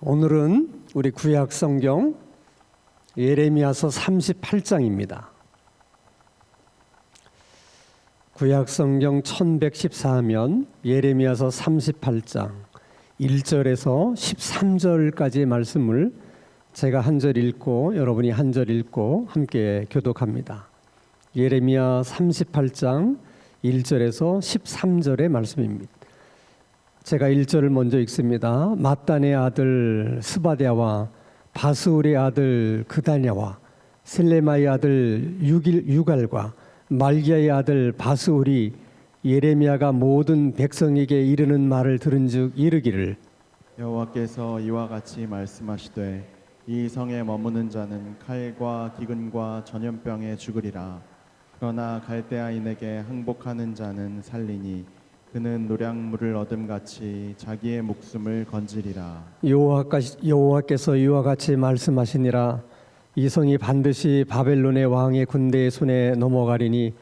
오늘은 우리 구약 성경 예레미야서 38장입니다. 구약 성경 1114면 예레미야서 38장 1절에서 13절까지의 말씀을 제가 한 절 읽고 여러분이 한 절 읽고 함께 교독합니다. 예레미야 38장 1절에서 13절의 말씀입니다. 제가 1절을 먼저 읽습니다. mat단의 아들 스바랴와 바스울의 아들 그다냐와 셀레마의 아들 유갈과 말기야의 아들 바스울이 예레미야가 모든 백성에게 이르는 말을 들은즉 이르기를 여호와께서 이와 같이 말씀하시되 이 성에 머무는 자는 칼과 기근과 전염병에 죽으리라. 그러나 갈대아인에게 항복하는 자는 살리니 그는 노량물을 얻음같이 자기의 목숨을 건지리라. 여호와께서 이와 같이 말씀하시니라. 이 성이 반드시 바벨론의 왕의 군대의 손에 넘어가리니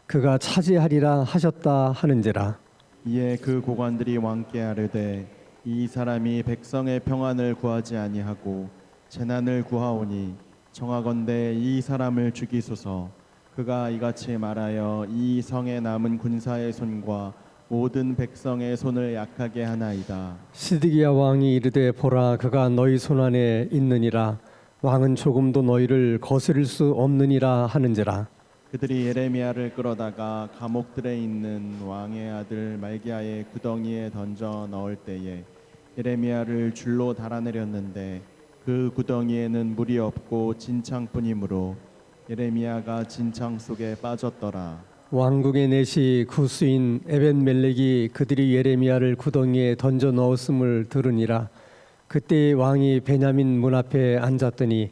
그가 차지하리라 하셨다 하는지라. 이에 그 고관들이 왕께 아뢰되 이 사람이 백성의 평안을 구하지 아니하고 재난을 구하오니 청하건대 이 사람을 죽이소서. 그가 이같이 말하여 이 성에 남은 군사의 손과 모든 백성의 손을 약하게 하나이다. 시드기야 왕이 이르되 보라 그가 너희 손 안에 있느니라. 왕은 조금도 너희를 거스릴 수 없느니라 하는지라. 그들이 예레미야를 끌어다가 감옥들에 있는 왕의 아들 말기야의 구덩이에 던져 넣을 때에 예레미야를 줄로 달아내렸는데 그 구덩이에는 물이 없고 진창뿐이므로 예레미야가 진창 속에 빠졌더라. 왕궁의 내시 구스인 에벤멜렉이 그들이 예레미야를 구덩이에 던져 넣었음을 들으니라. 그때 왕이 베냐민 문 앞에 앉았더니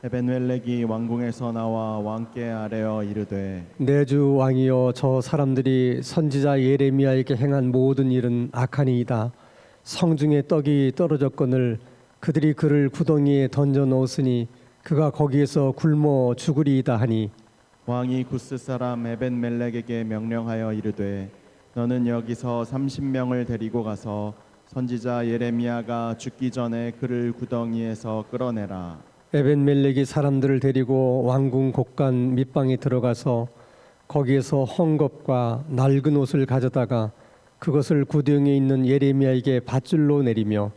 에벤멜렉이 왕궁에서 나와 왕께 아뢰어 이르되 내 주 왕이여 저 사람들이 선지자 예레미야에게 행한 모든 일은 악하니이다. 성중에 떡이 떨어졌거늘 그들이 그를 구덩이에 던져 넣었으니 그가 거기에서 굶어 죽으리이다 하니 왕이 구스 사람 에벤멜렉에게 명령하여 이르되 너는 여기서 30명을 데리고 가서 선지자 예레미야가 죽기 전에 그를 구덩이에서 끌어내라. 에벤멜렉이 사람들을 데리고 왕궁 곳간 밑방에 들어가서 거기에서 헝겊과 낡은 옷을 가져다가 그것을 구덩이에 있는 예레미야에게 밧줄로 내리며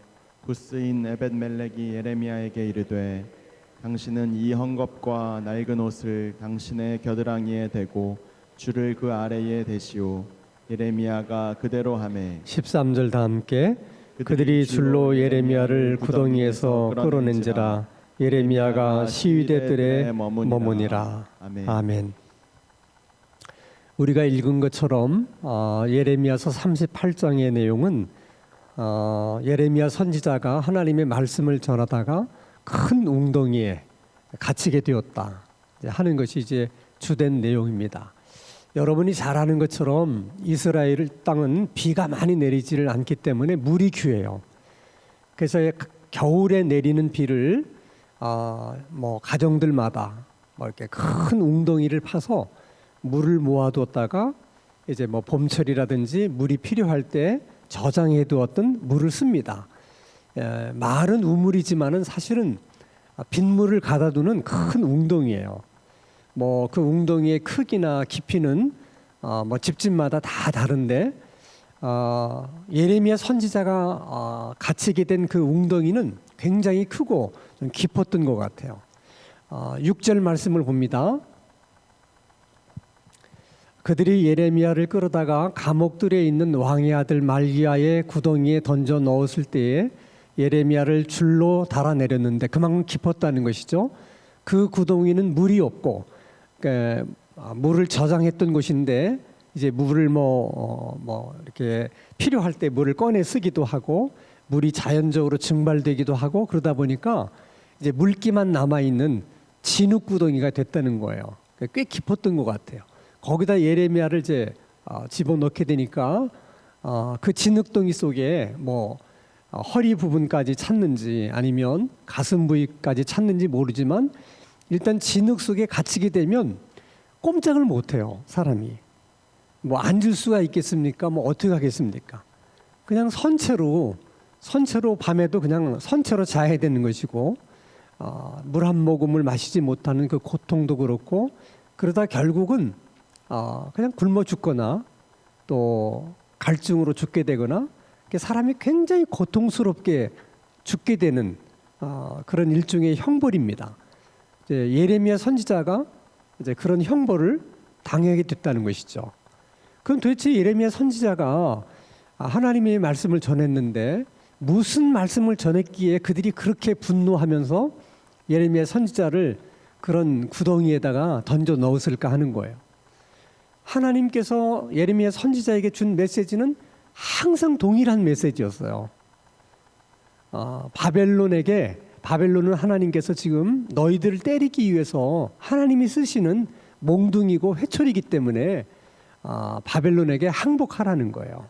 구스인 에벤멜렉이 예레미야에게 이르되 당신은 이 헝겊과 낡은 옷을 당신의 겨드랑이에 대고 줄을 그 아래에 대시오. 예레미야가 그대로 하매 13절 다 함께 그들이 줄로 예레미야를 구덩이에서 끌어낸지라. 예레미야가 시위대 뜰에 머무니라. 아멘. 우리가 읽은 것처럼 예레미야서 38장의 내용은 예레미야 선지자가 하나님의 말씀을 전하다가 큰 웅덩이에 갇히게 되었다 하는 것이 이제 주된 내용입니다. 여러분이 잘 아는 것처럼 이스라엘 땅은 비가 많이 내리지를 않기 때문에 물이 귀해요. 그래서 겨울에 내리는 비를 가정들마다 이렇게 큰 웅덩이를 파서 물을 모아두었다가 이제 봄철이라든지 물이 필요할 때 저장해 두었던 물을 씁니다. 말은 우물이지만은 사실은 빗물을 가다두는 큰 웅덩이에요. 그 웅덩이의 크기나 깊이는 집집마다 다 다른데 예레미야 선지자가 갇히게 된 그 웅덩이는 굉장히 크고 좀 깊었던 것 같아요. 6절 말씀을 봅니다. 그들이 예레미야를 끌어다가 감옥들에 있는 왕의 아들 말기야의 구덩이에 던져 넣었을 때에 예레미야를 줄로 달아내렸는데 그만큼 깊었다는 것이죠. 그 구덩이는 물이 없고 물을 저장했던 곳인데 이제 물을 이렇게 필요할 때 물을 꺼내 쓰기도 하고 물이 자연적으로 증발되기도 하고 그러다 보니까 이제 물기만 남아 있는 진흙 구덩이가 됐다는 거예요. 꽤 깊었던 것 같아요. 거기다 예레미야를 이제 집어넣게 되니까 그 진흙덩이 속에 허리 부분까지 찼는지 아니면 가슴 부위까지 찼는지 모르지만 일단 진흙 속에 갇히게 되면 꼼짝을 못해요. 사람이 앉을 수가 있겠습니까? 어떻게 하겠습니까? 그냥 선체로 선체로 밤에도 그냥 선체로 자야 되는 것이고 물 한 모금을 마시지 못하는 그 고통도 그렇고 그러다 결국은 그냥 굶어 죽거나 또 갈증으로 죽게 되거나 사람이 굉장히 고통스럽게 죽게 되는 그런 일종의 형벌입니다. 이제 예레미야 선지자가 이제 그런 형벌을 당하게 됐다는 것이죠. 그럼 도대체 예레미야 선지자가 하나님의 말씀을 전했는데 무슨 말씀을 전했기에 그들이 그렇게 분노하면서 예레미야 선지자를 그런 구덩이에다가 던져 넣었을까 하는 거예요. 하나님께서 예레미야 선지자에게 준 메시지는 항상 동일한 메시지였어요. 바벨론은 하나님께서 지금 너희들을 때리기 위해서 하나님이 쓰시는 몽둥이고 회초리이기 때문에 바벨론에게 항복하라는 거예요.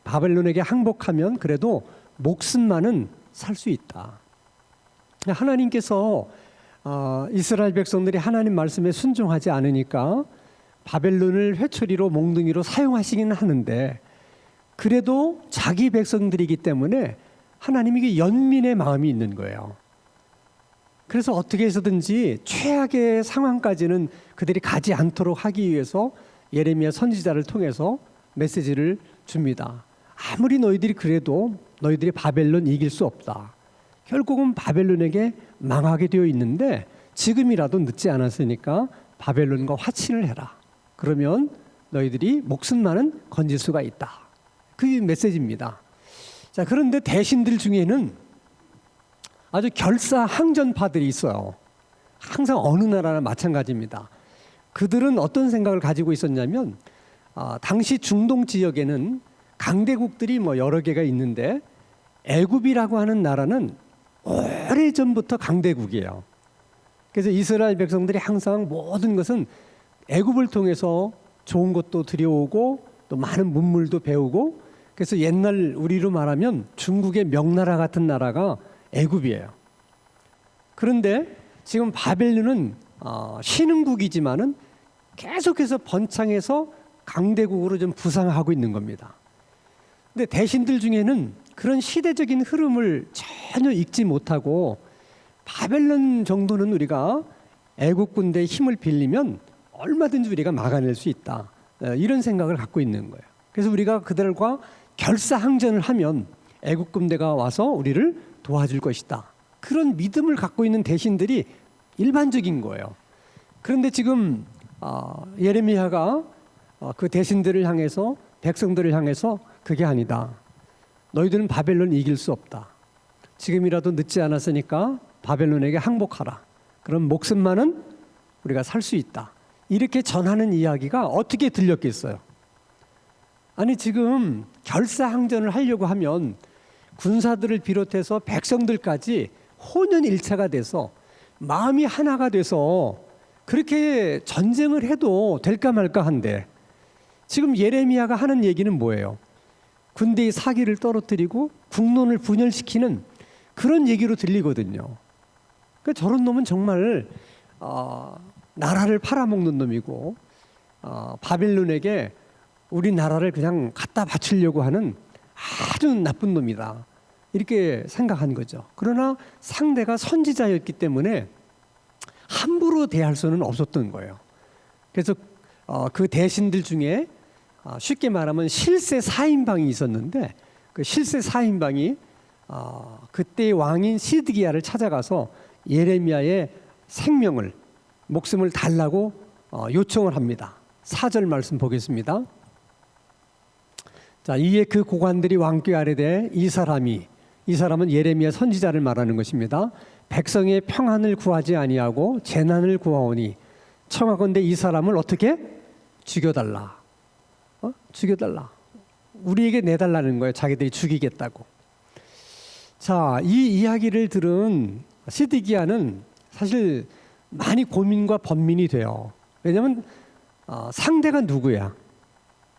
바벨론에게 항복하면 그래도 목숨만은 살 수 있다. 하나님께서 이스라엘 백성들이 하나님 말씀에 순종하지 않으니까 바벨론을 회초리로 몽둥이로 사용하시기는 하는데 그래도 자기 백성들이기 때문에 하나님에게 연민의 마음이 있는 거예요. 그래서 어떻게 해서든지 최악의 상황까지는 그들이 가지 않도록 하기 위해서 예레미야 선지자를 통해서 메시지를 줍니다. 아무리 너희들이 그래도 너희들이 바벨론 이길 수 없다. 결국은 바벨론에게 망하게 되어 있는데 지금이라도 늦지 않았으니까 바벨론과 화친을 해라. 그러면 너희들이 목숨만은 건질 수가 있다. 그게 메시지입니다. 자, 그런데 대신들 중에는 아주 결사항전파들이 있어요. 항상 어느 나라나 마찬가지입니다. 그들은 어떤 생각을 가지고 있었냐면 당시 중동 지역에는 강대국들이 여러 개가 있는데 애굽이라고 하는 나라는 오래전부터 강대국이에요. 그래서 이스라엘 백성들이 항상 모든 것은 애굽을 통해서 좋은 것도 들여오고 또 많은 문물도 배우고 그래서 옛날 우리로 말하면 중국의 명나라 같은 나라가 애굽이에요. 그런데 지금 바벨론은 신흥국이지만은 계속해서 번창해서 강대국으로 좀 부상하고 있는 겁니다. 근데 대신들 중에는 그런 시대적인 흐름을 전혀 읽지 못하고 바벨론 정도는 우리가 애국 군대의 힘을 빌리면 얼마든지 우리가 막아낼 수 있다. 이런 생각을 갖고 있는 거예요. 그래서 우리가 그들과 결사항전을 하면 애국 군대가 와서 우리를 도와줄 것이다. 그런 믿음을 갖고 있는 대신들이 일반적인 거예요. 그런데 지금 예레미야가 그 대신들을 향해서 백성들을 향해서 그게 아니다. 너희들은 바벨론 이길 수 없다. 지금이라도 늦지 않았으니까 바벨론에게 항복하라. 그럼 목숨만은 우리가 살 수 있다. 이렇게 전하는 이야기가 어떻게 들렸겠어요? 아니 지금 결사항전을 하려고 하면 군사들을 비롯해서 백성들까지 혼연일체가 돼서 마음이 하나가 돼서 그렇게 전쟁을 해도 될까 말까 한데 지금 예레미야가 하는 얘기는 뭐예요? 군대의 사기를 떨어뜨리고 국론을 분열시키는 그런 얘기로 들리거든요. 그러니까 저런 놈은 정말 나라를 팔아먹는 놈이고 바벨론에게 우리나라를 그냥 갖다 바치려고 하는 아주 나쁜 놈이다. 이렇게 생각한 거죠. 그러나 상대가 선지자였기 때문에 함부로 대할 수는 없었던 거예요. 그래서 그 대신들 중에 쉽게 말하면 실세 4인방이 있었는데 그 실세 4인방이 그때의 왕인 시드기야를 찾아가서 예레미야의 생명을 목숨을 달라고 요청을 합니다. 4절 말씀 보겠습니다. 자, 이에 그 고관들이 왕께 아뢰되 이 사람은 예레미야 선지자를 말하는 것입니다. 백성의 평안을 구하지 아니하고 재난을 구하오니 청하건대 이 사람을 어떻게 죽여달라. 죽여달라. 우리에게 내달라는 거예요. 자기들이 죽이겠다고. 자, 이 이야기를 들은 시드기야는 사실 많이 고민과 번민이 돼요. 왜냐하면 상대가 누구야?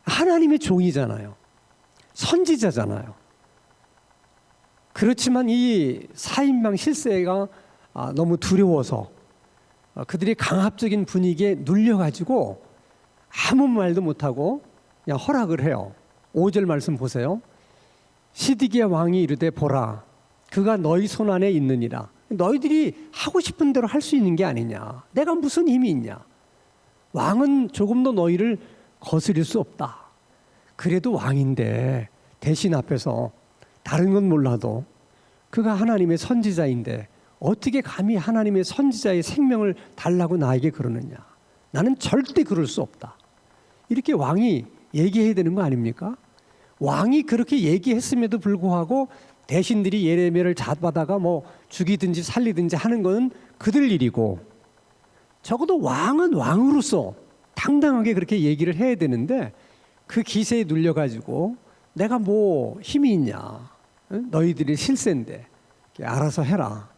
하나님의 종이잖아요. 선지자잖아요. 그렇지만 이 4인방 실세가 너무 두려워서 그들이 강압적인 분위기에 눌려가지고 아무 말도 못하고 그냥 허락을 해요. 5절 말씀 보세요. 시드기야 왕이 이르되 보라 그가 너희 손 안에 있느니라. 너희들이 하고 싶은 대로 할 수 있는 게 아니냐. 내가 무슨 힘이 있냐. 왕은 조금도 너희를 거스릴 수 없다. 그래도 왕인데 대신 앞에서 다른 건 몰라도 그가 하나님의 선지자인데 어떻게 감히 하나님의 선지자의 생명을 달라고 나에게 그러느냐. 나는 절대 그럴 수 없다. 이렇게 왕이 얘기해야 되는 거 아닙니까? 왕이 그렇게 얘기했음에도 불구하고 대신들이 예레미야를 잡아다가 뭐 죽이든지 살리든지 하는 건 그들 일이고, 적어도 왕은 왕으로서 당당하게 그렇게 얘기를 해야 되는데 그 기세에 눌려가지고 내가 뭐 힘이 있냐, 너희들이 실세인데 알아서 해라.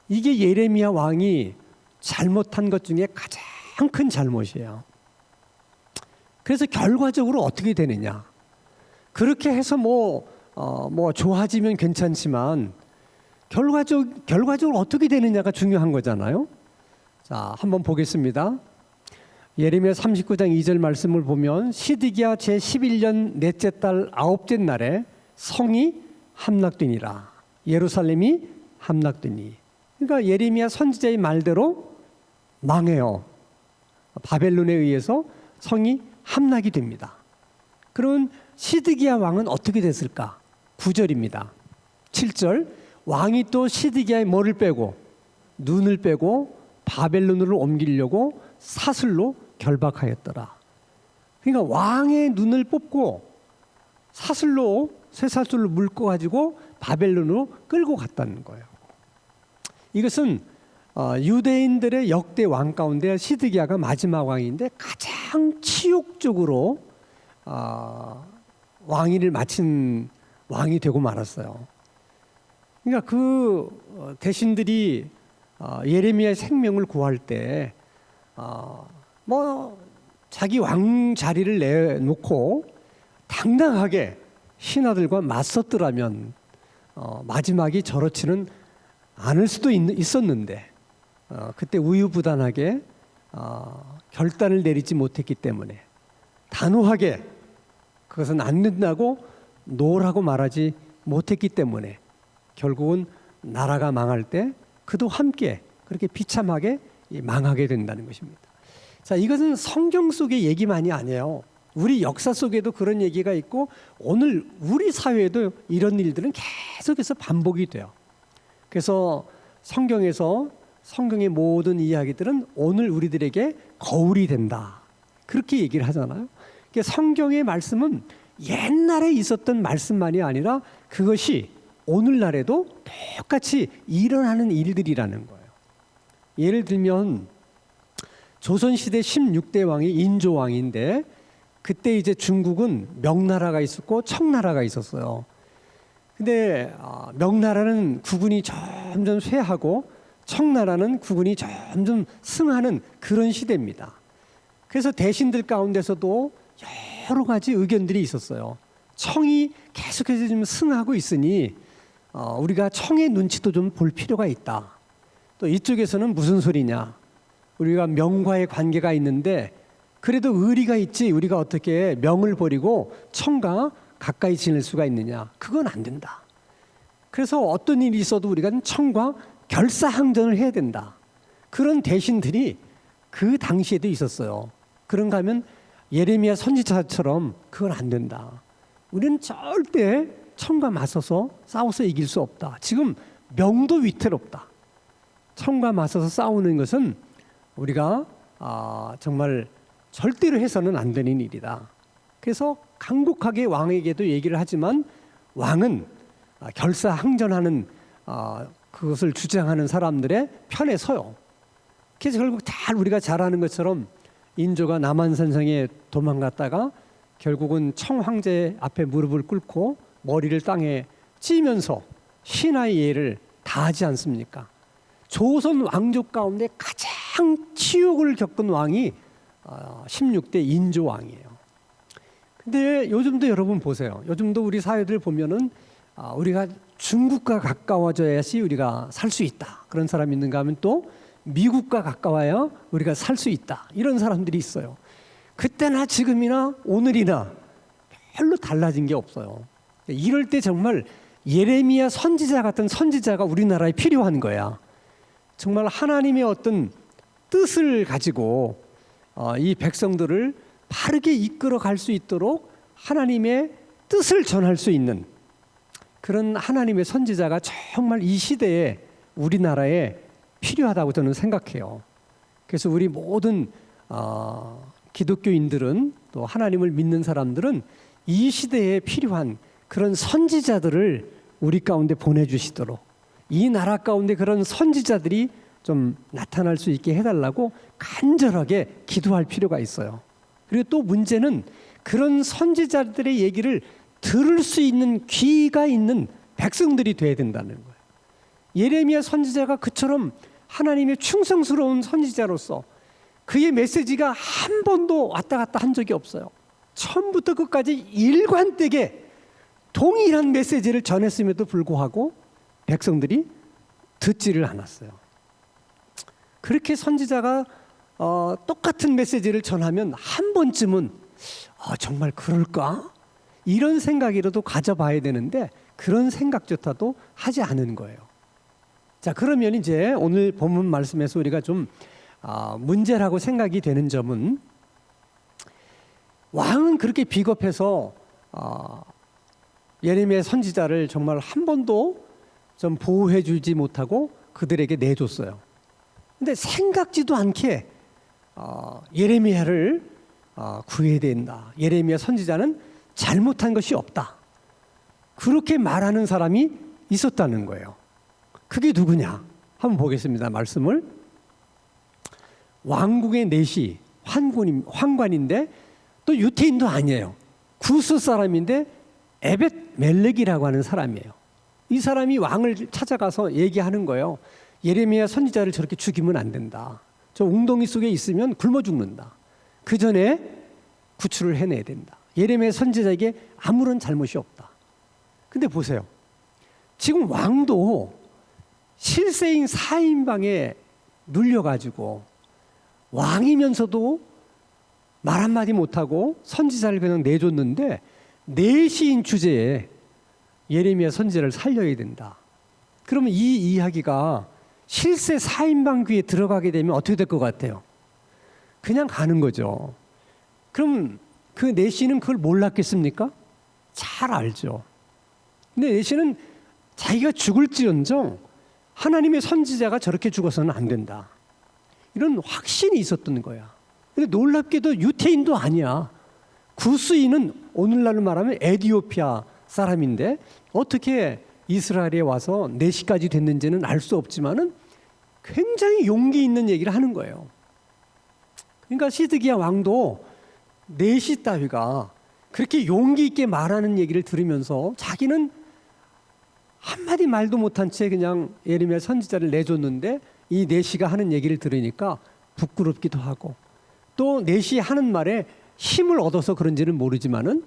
이게 예레미야 왕이 잘못한 것 중에 가장 큰 잘못이에요. 그래서 결과적으로 어떻게 되느냐, 그렇게 해서 뭐 좋아지면 괜찮지만 결과적으로 어떻게 되느냐가 중요한 거잖아요. 자, 한번 보겠습니다. 예레미야 39장 2절 말씀을 보면 시드기야 제11년 넷째 달 아홉째 날에 성이 함락되니라. 예루살렘이 함락되니. 그러니까 예레미야 선지자의 말대로 망해요. 바벨론에 의해서 성이 함락이 됩니다. 그러면 시드기야 왕은 어떻게 됐을까? 9절입니다. 7절 왕이 또 시드기야의 뭐를 빼고 눈을 빼고 바벨론으로 옮기려고 사슬로 결박하였더라. 그러니까 왕의 눈을 뽑고 사슬로 쇠사슬로 묶어 가지고 바벨론으로 끌고 갔다는 거예요. 이것은 유대인들의 역대 왕 가운데 시드기야가 마지막 왕인데 가장 치욕적으로 왕위를 마친 왕이 되고 말았어요. 그러니까 그 대신들이 예레미야의 생명을 구할 때 자기 왕 자리를 내놓고 당당하게 신하들과 맞섰더라면 마지막이 저렇지는 않을 수도 있었는데 그때 우유부단하게 결단을 내리지 못했기 때문에 단호하게 그것은 안 된다고 노라고 말하지 못했기 때문에 결국은 나라가 망할 때 그도 함께 그렇게 비참하게 망하게 된다는 것입니다. 자, 이것은 성경 속의 얘기만이 아니에요. 우리 역사 속에도 그런 얘기가 있고 오늘 우리 사회에도 이런 일들은 계속해서 반복이 돼요. 그래서 성경에서 성경의 모든 이야기들은 오늘 우리들에게 거울이 된다, 그렇게 얘기를 하잖아요. 그러니까 성경의 말씀은 옛날에 있었던 말씀만이 아니라 그것이 오늘날에도 똑같이 일어나는 일들이라는 거예요. 예를 들면 조선시대 16대 왕이 인조왕인데 그때 이제 중국은 명나라가 있었고 청나라가 있었어요. 근데 명나라는 국군이 점점 쇠하고 청나라는 국군이 점점 승하는 그런 시대입니다. 그래서 대신들 가운데서도 여러 가지 의견들이 있었어요. 청이 계속해서 좀 승하고 있으니 우리가 청의 눈치도 좀 볼 필요가 있다. 또 이쪽에서는 무슨 소리냐, 우리가 명과의 관계가 있는데 그래도 의리가 있지 우리가 어떻게 명을 버리고 청과 가까이 지낼 수가 있느냐, 그건 안 된다. 그래서 어떤 일이 있어도 우리가 청과 결사항전을 해야 된다. 그런 대신들이 그 당시에도 있었어요. 그런가 하면 예레미야 선지자처럼 그건 안 된다. 우리는 절대 청과 맞서서 싸워서 이길 수 없다. 지금 명도 위태롭다. 청과 맞서서 싸우는 것은 우리가 정말 절대로 해서는 안 되는 일이다. 그래서 강력하게 왕에게도 얘기를 하지만 왕은 결사항전하는 그것을 주장하는 사람들의 편에 서요. 그래서 결국 다 우리가 잘 아는 것처럼 인조가 남한산성에 도망갔다가 결국은 청황제 앞에 무릎을 꿇고 머리를 땅에 찌면서 신하의 예를 다하지 않습니까? 조선 왕족 가운데 가장 치욕을 겪은 왕이 16대 인조왕이에요. 근데 요즘도 여러분 보세요. 요즘도 우리 사회들 보면은 우리가 중국과 가까워져야지 우리가 살 수 있다, 그런 사람이 있는가 하면 또 미국과 가까워야 우리가 살 수 있다, 이런 사람들이 있어요. 그때나 지금이나 오늘이나 별로 달라진 게 없어요. 이럴 때 정말 예레미야 선지자 같은 선지자가 우리나라에 필요한 거야. 정말 하나님의 어떤 뜻을 가지고 이 백성들을 바르게 이끌어 갈 수 있도록 하나님의 뜻을 전할 수 있는 그런 하나님의 선지자가 정말 이 시대에 우리나라에 필요하다고 저는 생각해요. 그래서 우리 모든 기독교인들은 또 하나님을 믿는 사람들은 이 시대에 필요한 그런 선지자들을 우리 가운데 보내주시도록 이 나라 가운데 그런 선지자들이 좀 나타날 수 있게 해달라고 간절하게 기도할 필요가 있어요. 그리고 또 문제는 그런 선지자들의 얘기를 들을 수 있는 귀가 있는 백성들이 돼야 된다는 거예요. 예레미야 선지자가 그처럼 하나님의 충성스러운 선지자로서 그의 메시지가 한 번도 왔다 갔다 한 적이 없어요. 처음부터 끝까지 일관되게 동일한 메시지를 전했음에도 불구하고 백성들이 듣지를 않았어요. 그렇게 선지자가 똑같은 메시지를 전하면 한 번쯤은 정말 그럴까? 이런 생각이라도 가져봐야 되는데 그런 생각조차도 하지 않은 거예요. 자, 그러면 이제 오늘 본문 말씀에서 우리가 좀 문제라고 생각이 되는 점은 왕은 그렇게 비겁해서 예레미야 선지자를 정말 한 번도 좀 보호해 주지 못하고 그들에게 내줬어요. 근데 생각지도 않게 예레미야를 구해야 된다. 예레미야 선지자는 잘못한 것이 없다. 그렇게 말하는 사람이 있었다는 거예요. 그게 누구냐? 한번 보겠습니다. 말씀을. 왕국의 내시 환관인데 또 유태인도 아니에요. 구스 사람인데 에벳 멜렉이라고 하는 사람이에요. 이 사람이 왕을 찾아가서 얘기하는 거예요. 예레미야 선지자를 저렇게 죽이면 안 된다. 저 웅덩이 속에 있으면 굶어 죽는다. 그 전에 구출을 해내야 된다. 예레미야 선지자에게 아무런 잘못이 없다. 근데 보세요. 지금 왕도 실세인 4인방에 눌려가지고 왕이면서도 말 한마디 못하고 선지자를 그냥 내줬는데 내시인 주제에 예레미야 선지자를 살려야 된다. 그러면 이 이야기가 실세 4인방 귀에 들어가게 되면 어떻게 될 것 같아요? 그냥 가는 거죠. 그럼 그 내시는 그걸 몰랐겠습니까? 잘 알죠. 근데 내시는 자기가 죽을지언정 하나님의 선지자가 저렇게 죽어서는 안 된다. 이런 확신이 있었던 거야. 근데 놀랍게도 유태인도 아니야. 구스인은 오늘날로 말하면 에티오피아 사람인데 어떻게 이스라엘에 와서 내시까지 됐는지는 알 수 없지만은 굉장히 용기 있는 얘기를 하는 거예요. 그러니까 시드기야 왕도 내시 따위가 그렇게 용기 있게 말하는 얘기를 들으면서 자기는 한마디 말도 못한 채 그냥 예레미야 선지자를 내줬는데 이 내시가 하는 얘기를 들으니까 부끄럽기도 하고 또 내시 하는 말에 힘을 얻어서 그런지는 모르지만은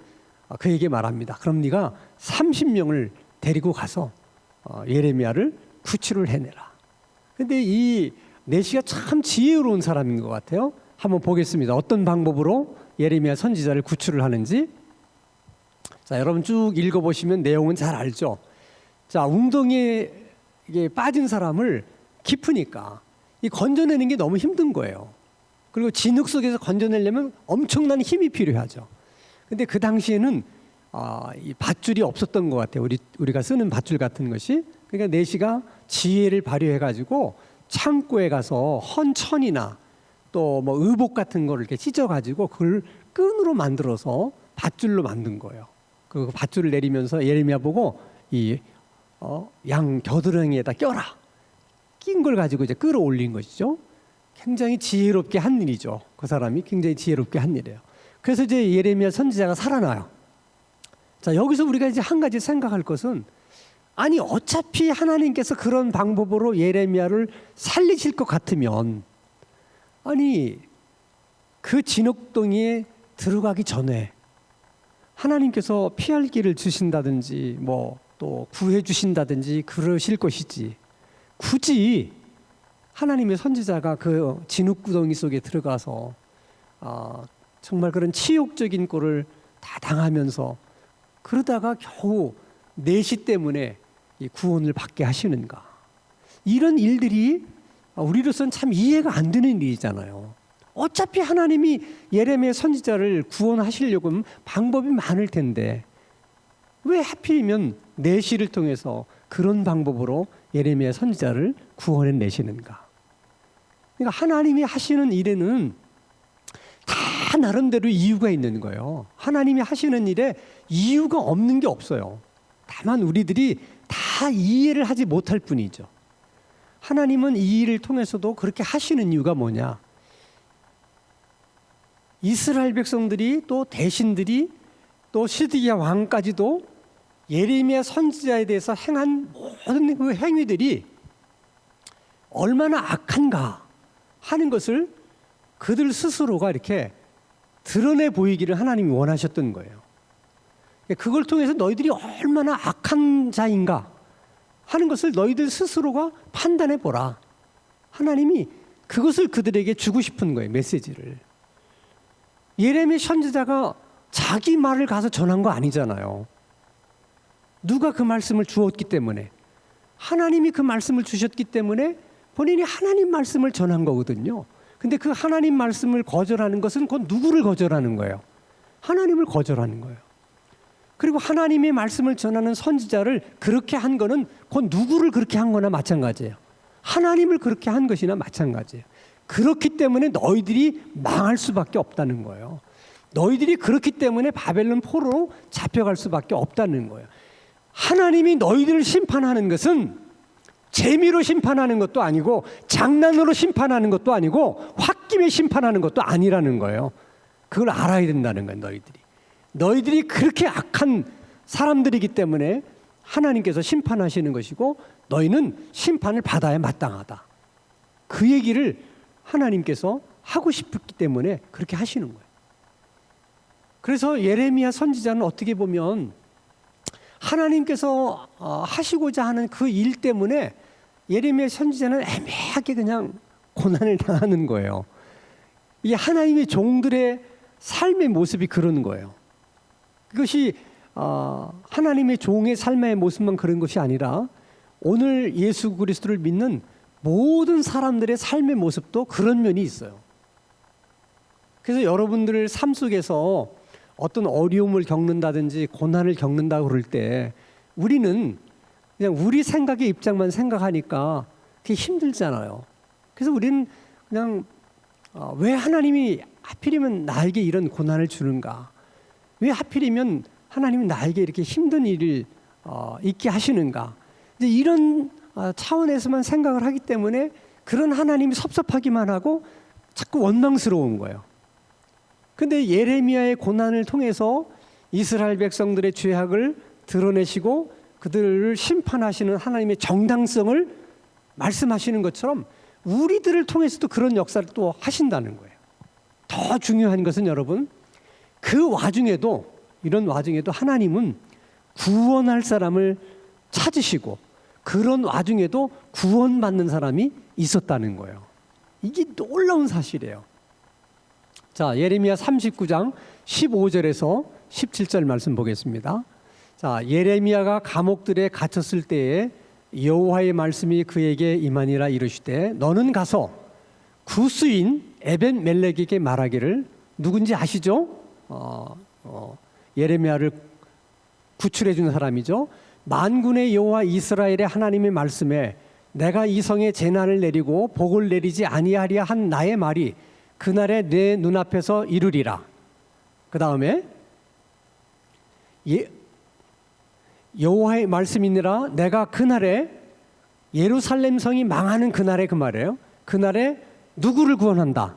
그에게 말합니다. 그럼 네가 30명을 데리고 가서 예레미야를 구출을 해내라. 근데 이 내시가 참 지혜로운 사람인 것 같아요. 한번 보겠습니다. 어떤 방법으로 예레미야 선지자를 구출을 하는지. 자, 여러분 쭉 읽어보시면 내용은 잘 알죠. 자, 웅덩이에 이게 빠진 사람을 깊으니까 이 건져내는 게 너무 힘든 거예요. 그리고 진흙 속에서 건져내려면 엄청난 힘이 필요하죠. 근데 그 당시에는 이 밧줄이 없었던 것 같아요. 우리가 쓰는 밧줄 같은 것이. 그러니까 내시가 지혜를 발휘해가지고 창고에 가서 헌천이나 또 뭐 의복 같은 거를 이렇게 찢어가지고 그걸 끈으로 만들어서 밧줄로 만든 거예요. 그 밧줄을 내리면서 예레미야 보고 이 양 겨드랑이에다 껴라. 낀 걸 가지고 이제 끌어올린 것이죠. 굉장히 지혜롭게 한 일이죠. 그 사람이 굉장히 지혜롭게 한 일이에요. 그래서 이제 예레미야 선지자가 살아나요. 자, 여기서 우리가 이제 한 가지 생각할 것은 아니 어차피 하나님께서 그런 방법으로 예레미야를 살리실 것 같으면 아니 그 진흙동이에 들어가기 전에 하나님께서 피할 길을 주신다든지 뭐 또 구해 주신다든지 그러실 것이지 굳이 하나님의 선지자가 그 진흙구덩이 속에 들어가서 정말 그런 치욕적인 꼴을 다 당하면서 그러다가 겨우 내시 때문에 이 구원을 받게 하시는가? 이런 일들이 우리로서는 참 이해가 안 되는 일이잖아요. 어차피 하나님이 예레미야 선지자를 구원하시려고 하면 방법이 많을 텐데 왜 하필이면 내시를 통해서 그런 방법으로 예레미야 선지자를 구원해 내시는가? 그러니까 하나님이 하시는 일에는 다 나름대로 이유가 있는 거예요. 하나님이 하시는 일에 이유가 없는 게 없어요. 다만 우리들이 다 이해를 하지 못할 뿐이죠. 하나님은 이 일을 통해서도 그렇게 하시는 이유가 뭐냐? 이스라엘 백성들이 또 대신들이 또 시드기야 왕까지도 예레미야 선지자에 대해서 행한 모든 그 행위들이 얼마나 악한가 하는 것을 그들 스스로가 이렇게 드러내 보이기를 하나님이 원하셨던 거예요. 그걸 통해서 너희들이 얼마나 악한 자인가 하는 것을 너희들 스스로가 판단해 보라. 하나님이 그것을 그들에게 주고 싶은 거예요. 메시지를. 예레미야 선지자가 자기 말을 가서 전한 거 아니잖아요. 누가 그 말씀을 주었기 때문에, 하나님이 그 말씀을 주셨기 때문에 본인이 하나님 말씀을 전한 거거든요. 근데 그 하나님 말씀을 거절하는 것은 곧 누구를 거절하는 거예요? 하나님을 거절하는 거예요. 그리고 하나님의 말씀을 전하는 선지자를 그렇게 한 거는 곧 누구를 그렇게 한 거나 마찬가지예요. 하나님을 그렇게 한 것이나 마찬가지예요. 그렇기 때문에 너희들이 망할 수밖에 없다는 거예요. 너희들이 그렇기 때문에 바벨론 포로로 잡혀갈 수밖에 없다는 거예요. 하나님이 너희들을 심판하는 것은 재미로 심판하는 것도 아니고 장난으로 심판하는 것도 아니고 홧김에 심판하는 것도 아니라는 거예요. 그걸 알아야 된다는 거예요. 너희들이 그렇게 악한 사람들이기 때문에 하나님께서 심판하시는 것이고 너희는 심판을 받아야 마땅하다. 그 얘기를 하나님께서 하고 싶었기 때문에 그렇게 하시는 거예요. 그래서 예레미야 선지자는 어떻게 보면 하나님께서 하시고자 하는 그 일 때문에 예레미야 선지자는 애매하게 그냥 고난을 당하는 거예요. 이게 하나님의 종들의 삶의 모습이 그런 거예요. 그것이 하나님의 종의 삶의 모습만 그런 것이 아니라 오늘 예수 그리스도를 믿는 모든 사람들의 삶의 모습도 그런 면이 있어요. 그래서 여러분들 삶 속에서 어떤 어려움을 겪는다든지 고난을 겪는다고 그럴 때 우리는 그냥 우리 생각의 입장만 생각하니까 그게 힘들잖아요. 그래서 우리는 그냥 왜 하나님이 하필이면 나에게 이런 고난을 주는가? 왜 하필이면 하나님이 나에게 이렇게 힘든 일을 있게 하시는가? 이제 이런 차원에서만 생각을 하기 때문에 그런 하나님이 섭섭하기만 하고 자꾸 원망스러운 거예요. 근데 예레미야의 고난을 통해서 이스라엘 백성들의 죄악을 드러내시고 그들을 심판하시는 하나님의 정당성을 말씀하시는 것처럼 우리들을 통해서도 그런 역사를 또 하신다는 거예요. 더 중요한 것은 여러분, 그 와중에도 이런 와중에도 하나님은 구원할 사람을 찾으시고 그런 와중에도 구원받는 사람이 있었다는 거예요. 이게 놀라운 사실이에요. 자, 예레미야 39장 15절에서 17절 말씀 보겠습니다. 자, 예레미야가 감옥들에 갇혔을 때에 여호와의 말씀이 그에게 임하니라 이르시되 너는 가서 구스인 에벤멜렉에게 말하기를, 누군지 아시죠? 예레미야를 구출해 준 사람이죠. 만군의 여호와 이스라엘의 하나님의 말씀에 내가 이 성에 재난을 내리고 복을 내리지 아니하리야 한 나의 말이 그날에 내 눈앞에서 이루리라. 그 다음에 여호와의 말씀이니라 내가 그날에 예루살렘 성이 망하는 그날에, 그 말이에요. 그날에 누구를 구원한다?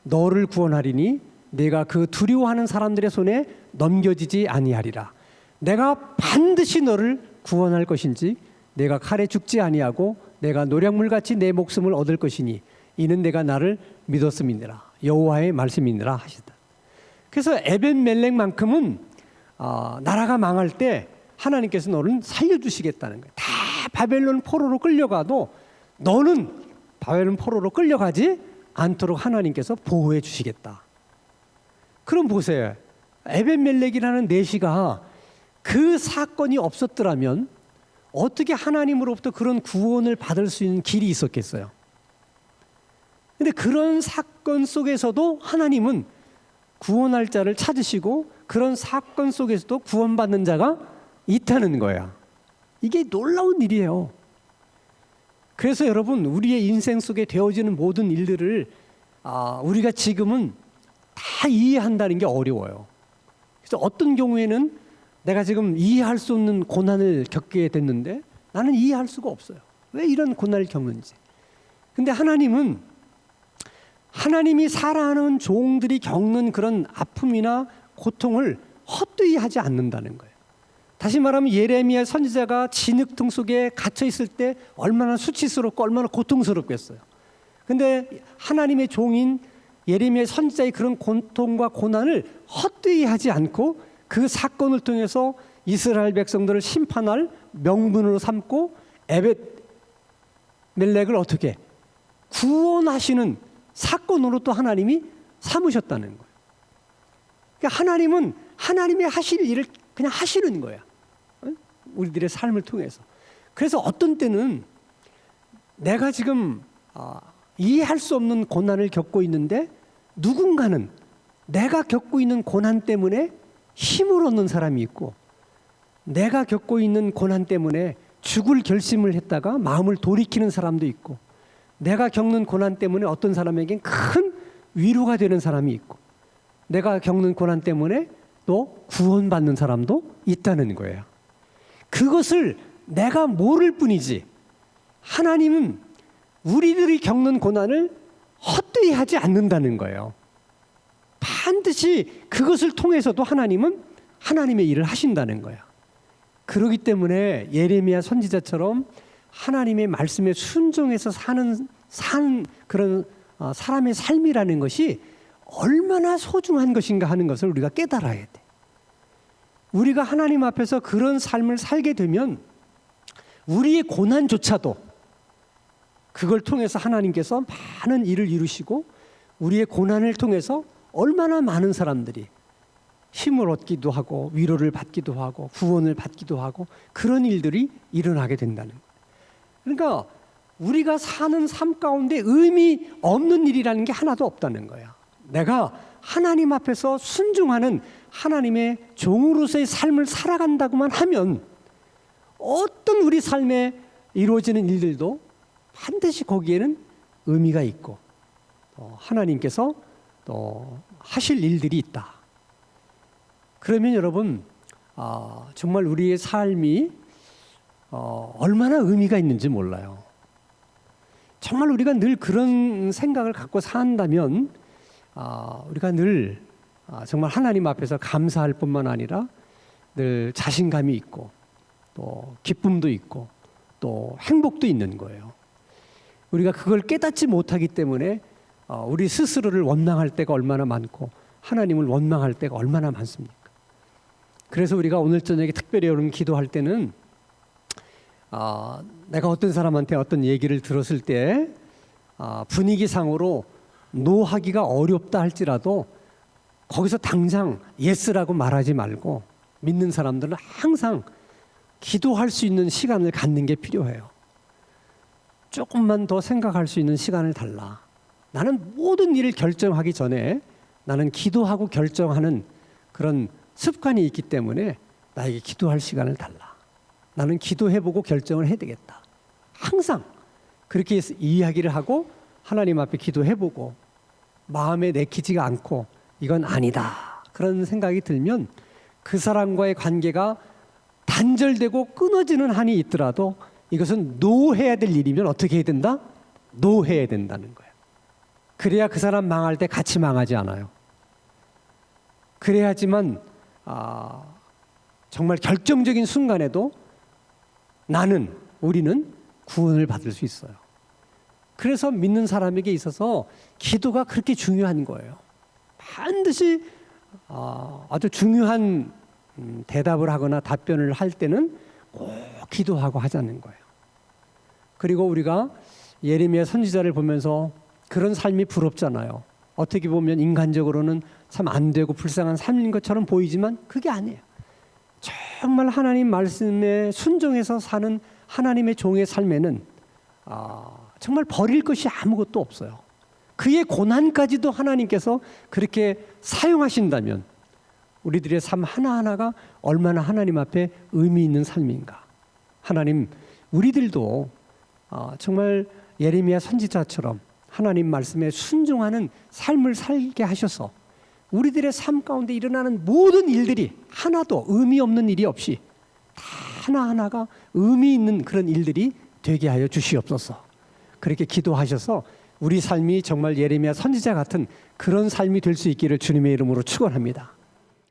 너를 구원하리니 내가 그 두려워하는 사람들의 손에 넘겨지지 아니하리라. 내가 반드시 너를 구원할 것인지 내가 칼에 죽지 아니하고 내가 노략물같이 내 목숨을 얻을 것이니 이는 내가 나를 믿었음이니라. 여호와의 말씀이니라 하시다. 그래서 에벤멜렉만큼은 나라가 망할 때 하나님께서 너를 살려주시겠다는 거예요. 다 바벨론 포로로 끌려가도 너는 바벨론 포로로 끌려가지 않도록 하나님께서 보호해 주시겠다. 그럼 보세요. 에벤멜렉이라는 내시가 그 사건이 없었더라면 어떻게 하나님으로부터 그런 구원을 받을 수 있는 길이 있었겠어요? 근데 그런 사건 속에서도 하나님은 구원할 자를 찾으시고 그런 사건 속에서도 구원받는 자가 있다는 거야. 이게 놀라운 일이에요. 그래서 여러분, 우리의 인생 속에 되어지는 모든 일들을 우리가 지금은 다 이해한다는 게 어려워요. 그래서 어떤 경우에는 내가 지금 이해할 수 없는 고난을 겪게 됐는데 나는 이해할 수가 없어요. 왜 이런 고난을 겪는지. 근데 하나님은 하나님이 사랑하는 종들이 겪는 그런 아픔이나 고통을 헛되이 하지 않는다는 거예요. 다시 말하면 예레미야 선지자가 진흙통 속에 갇혀 있을 때 얼마나 수치스럽고 얼마나 고통스럽겠어요. 근데 하나님의 종인 예레미야 선지자의 그런 고통과 고난을 헛되이 하지 않고 그 사건을 통해서 이스라엘 백성들을 심판할 명분으로 삼고 에벳멜렉을 어떻게 구원하시는 사건으로 또 하나님이 삼으셨다는 거예요. 그러니까 하나님은 하나님의 하실 일을 그냥 하시는 거야. 우리들의 삶을 통해서. 그래서 어떤 때는 내가 지금 이해할 수 없는 고난을 겪고 있는데 누군가는 내가 겪고 있는 고난 때문에 힘을 얻는 사람이 있고 내가 겪고 있는 고난 때문에 죽을 결심을 했다가 마음을 돌이키는 사람도 있고 내가 겪는 고난 때문에 어떤 사람에겐 큰 위로가 되는 사람이 있고 내가 겪는 고난 때문에 또 구원받는 사람도 있다는 거예요. 그것을 내가 모를 뿐이지 하나님은 우리들이 겪는 고난을 헛되이 하지 않는다는 거예요. 반드시 그것을 통해서도 하나님은 하나님의 일을 하신다는 거야. 그렇기 때문에 예레미야 선지자처럼 하나님의 말씀에 순종해서 사는 그런 사람의 삶이라는 것이 얼마나 소중한 것인가 하는 것을 우리가 깨달아야 돼. 우리가 하나님 앞에서 그런 삶을 살게 되면 우리의 고난조차도 그걸 통해서 하나님께서 많은 일을 이루시고 우리의 고난을 통해서 얼마나 많은 사람들이 힘을 얻기도 하고 위로를 받기도 하고 구원을 받기도 하고 그런 일들이 일어나게 된다는 거예요. 그러니까 우리가 사는 삶 가운데 의미 없는 일이라는 게 하나도 없다는 거야. 내가 하나님 앞에서 순종하는 하나님의 종으로서의 삶을 살아간다고만 하면 어떤 우리 삶에 이루어지는 일들도 반드시 거기에는 의미가 있고 하나님께서 또 하실 일들이 있다. 그러면 여러분 정말 우리의 삶이 얼마나 의미가 있는지 몰라요. 정말 우리가 늘 그런 생각을 갖고 산다면 우리가 늘 정말 하나님 앞에서 감사할 뿐만 아니라 늘 자신감이 있고 또 기쁨도 있고 또 행복도 있는 거예요. 우리가 그걸 깨닫지 못하기 때문에 우리 스스로를 원망할 때가 얼마나 많고 하나님을 원망할 때가 얼마나 많습니까? 그래서 우리가 오늘 저녁에 특별히 여러분 기도할 때는 내가 어떤 사람한테 어떤 얘기를 들었을 때 분위기상으로 노하기가 어렵다 할지라도 거기서 당장 예스라고 말하지 말고 믿는 사람들은 항상 기도할 수 있는 시간을 갖는 게 필요해요. 조금만 더 생각할 수 있는 시간을 달라. 나는 모든 일을 결정하기 전에 나는 기도하고 결정하는 그런 습관이 있기 때문에 나에게 기도할 시간을 달라. 나는 기도해보고 결정을 해야 되겠다. 항상 그렇게 이야기를 하고 하나님 앞에 기도해보고 마음에 내키지가 않고 이건 아니다 그런 생각이 들면 그 사람과의 관계가 단절되고 끊어지는 한이 있더라도 이것은 노해야 될 일이면 어떻게 해야 된다? 노해야 된다는 거예요. 그래야 그 사람 망할 때 같이 망하지 않아요. 그래야지만 정말 결정적인 순간에도 우리는 구원을 받을 수 있어요. 그래서 믿는 사람에게 있어서 기도가 그렇게 중요한 거예요. 반드시 아주 중요한 대답을 하거나 답변을 할 때는 꼭 기도하고 하자는 거예요. 그리고 우리가 예레미야 선지자를 보면서 그런 삶이 부럽잖아요. 어떻게 보면 인간적으로는 참 안 되고 불쌍한 삶인 것처럼 보이지만 그게 아니에요. 정말 하나님 말씀에 순종해서 사는 하나님의 종의 삶에는 정말 버릴 것이 아무것도 없어요. 그의 고난까지도 하나님께서 그렇게 사용하신다면 우리들의 삶 하나하나가 얼마나 하나님 앞에 의미 있는 삶인가. 하나님, 우리들도 정말 예레미야 선지자처럼 하나님 말씀에 순종하는 삶을 살게 하셔서 우리들의 삶 가운데 일어나는 모든 일들이 하나도 의미 없는 일이 없이 다 하나하나가 의미 있는 그런 일들이 되게 하여 주시옵소서. 그렇게 기도하셔서 우리 삶이 정말 예레미야 선지자 같은 그런 삶이 될 수 있기를 주님의 이름으로 축원합니다.